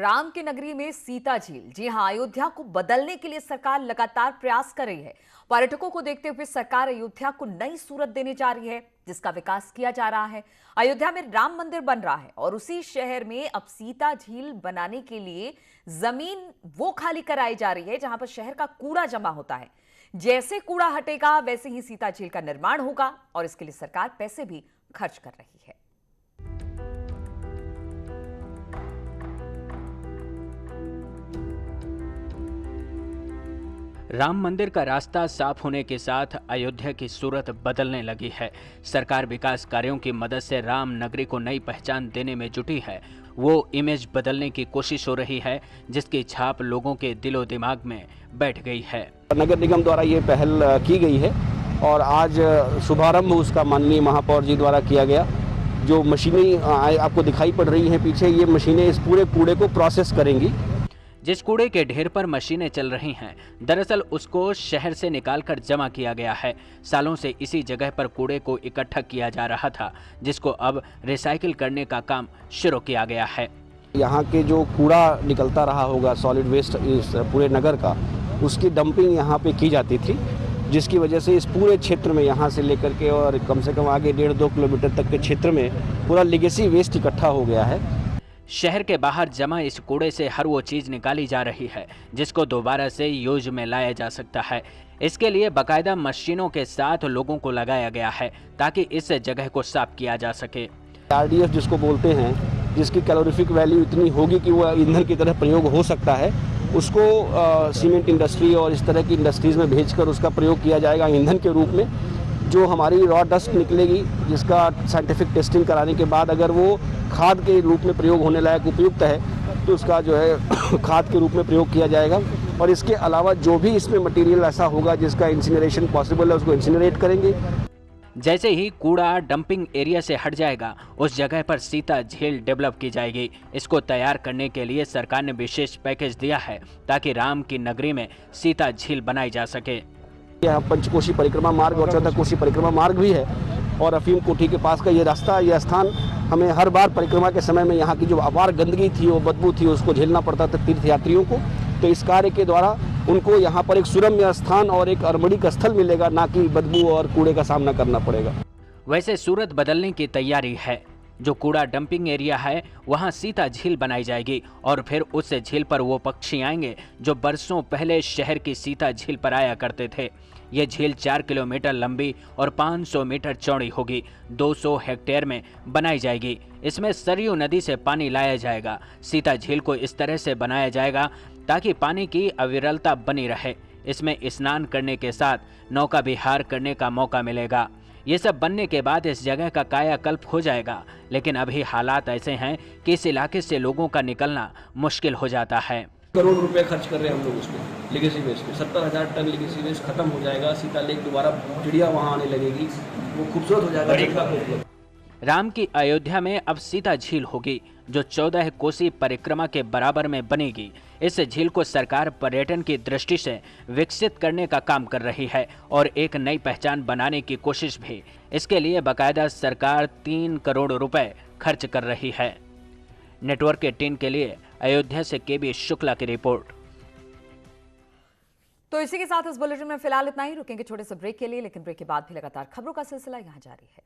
राम की नगरी में सीता झील, जी हां, अयोध्या को बदलने के लिए सरकार लगातार प्रयास कर रही है। पर्यटकों को देखते हुए सरकार अयोध्या को नई सूरत देने जा रही है, जिसका विकास किया जा रहा है। अयोध्या में राम मंदिर बन रहा है और उसी शहर में अब सीता झील बनाने के लिए जमीन वो खाली कराई जा रही है जहां पर शहर का कूड़ा जमा होता है। जैसे कूड़ा हटेगा वैसे ही सीता झील का निर्माण होगा और इसके लिए सरकार पैसे भी खर्च कर रही है। राम मंदिर का रास्ता साफ होने के साथ अयोध्या की सूरत बदलने लगी है। सरकार विकास कार्यों की मदद से राम नगरी को नई पहचान देने में जुटी है। वो इमेज बदलने की कोशिश हो रही है जिसकी छाप लोगों के दिलो दिमाग में बैठ गई है। नगर निगम द्वारा ये पहल की गई है और आज शुभारंभ उसका माननीय महापौर जी द्वारा किया गया। जो मशीनें आपको दिखाई पड़ रही हैं पीछे, ये मशीनें इस पूरे कूड़े को प्रोसेस करेंगी। जिस कूड़े के ढेर पर मशीनें चल रही हैं, दरअसल उसको शहर से निकालकर जमा किया गया है। सालों से इसी जगह पर कूड़े को इकट्ठा किया जा रहा था, जिसको अब रिसाइकिल करने का काम शुरू किया गया है। यहाँ के जो कूड़ा निकलता रहा होगा, सॉलिड वेस्ट इस पूरे नगर का, उसकी डंपिंग यहाँ पे की जाती थी, जिसकी वजह से इस पूरे क्षेत्र में यहाँ से लेकर के और कम से कम आगे 1.5-2 किलोमीटर तक के क्षेत्र में पूरा लिगेसी वेस्ट इकट्ठा हो गया है। शहर के बाहर जमा इस कूड़े से हर वो चीज निकाली जा रही है जिसको दोबारा से यूज में लाया जा सकता है। इसके लिए बाकायदा मशीनों के साथ लोगों को लगाया गया है ताकि इस जगह को साफ किया जा सके। RDF जिसको बोलते हैं, जिसकी कैलोरीफिक वैल्यू इतनी होगी कि वो ईंधन की तरह प्रयोग हो सकता है, उसको सीमेंट इंडस्ट्री और इस तरह की इंडस्ट्रीज में भेजकर उसका प्रयोग किया जाएगा ईंधन के रूप में। जो हमारी रॉ डस्ट निकलेगी, जिसका साइंटिफिक टेस्टिंग कराने के बाद अगर वो खाद के रूप में प्रयोग होने लायक उपयुक्त है तो उसका जो है खाद के रूप में प्रयोग किया जाएगा। और इसके अलावा जो भी इसमें मटेरियल ऐसा होगा जिसका इंसिनरेशन पॉसिबल है, उसको इंसिनरेट करेंगे। जैसे ही कूड़ा डंपिंग एरिया से हट जाएगा, उस जगह पर सीता झील डेवलप की जाएगी। इसको तैयार करने के लिए सरकार ने विशेष पैकेज दिया है ताकि राम की नगरी में सीता झील बनाई जा सके। यहाँ पंचकोशी परिक्रमा मार्ग और 14 कोशी परिक्रमा मार्ग भी है और अफीम कोठी के पास का ये रास्ता, ये स्थान हमें हर बार परिक्रमा के समय में यहाँ की जो अपार गंदगी थी, वो बदबू थी, उसको झेलना पड़ता था तीर्थयात्रियों को। तो इस कार्य के द्वारा उनको यहाँ पर एक सुरम्य स्थान और एक अर्मणिक स्थल मिलेगा, ना कि बदबू और कूड़े का सामना करना पड़ेगा। वैसे सूरत बदलने की तैयारी है। जो कूड़ा डंपिंग एरिया है वहां सीता झील बनाई जाएगी और फिर उस झील पर वो पक्षी आएंगे जो बरसों पहले शहर की सीता झील पर आया करते थे। ये झील 4 किलोमीटर लंबी और 500 मीटर चौड़ी होगी। 200 हेक्टेयर में बनाई जाएगी। इसमें सरयू नदी से पानी लाया जाएगा। सीता झील को इस तरह से बनाया जाएगा ताकि पानी की अविरलता बनी रहे। इसमें स्नान करने के साथ नौका विहार करने का मौका मिलेगा। ये सब बनने के बाद इस जगह का कायाकल्प हो जाएगा, लेकिन अभी हालात ऐसे हैं कि इस इलाके से लोगों का निकलना मुश्किल हो जाता है। करोड़ रुपए खर्च कर रहे हैं हम लोग उस पर, लिगेसी वेस्ट पे 70,000 टन लिगेसी वेस्ट खत्म हो जाएगा। सीता लेक दोबारा चिड़िया वहाँ आने लगेगी, वो खूबसूरत हो जाएगा। राम की अयोध्या में अब सीता झील होगी जो 14 कोसी परिक्रमा के बराबर में बनेगी। इस झील को सरकार पर्यटन की दृष्टि से विकसित करने का काम कर रही है और एक नई पहचान बनाने की कोशिश भी। इसके लिए बाकायदा सरकार 3 करोड़ रुपए खर्च कर रही है। नेटवर्क 18 के लिए अयोध्या से KB शुक्ला की रिपोर्ट। तो इसी के साथ इस बुलेटिन में फिलहाल इतना ही। रुकेंगे छोटे से ब्रेक के लिए, लेकिन ब्रेक के बाद भी लगातार खबरों का सिलसिला यहाँ जारी है।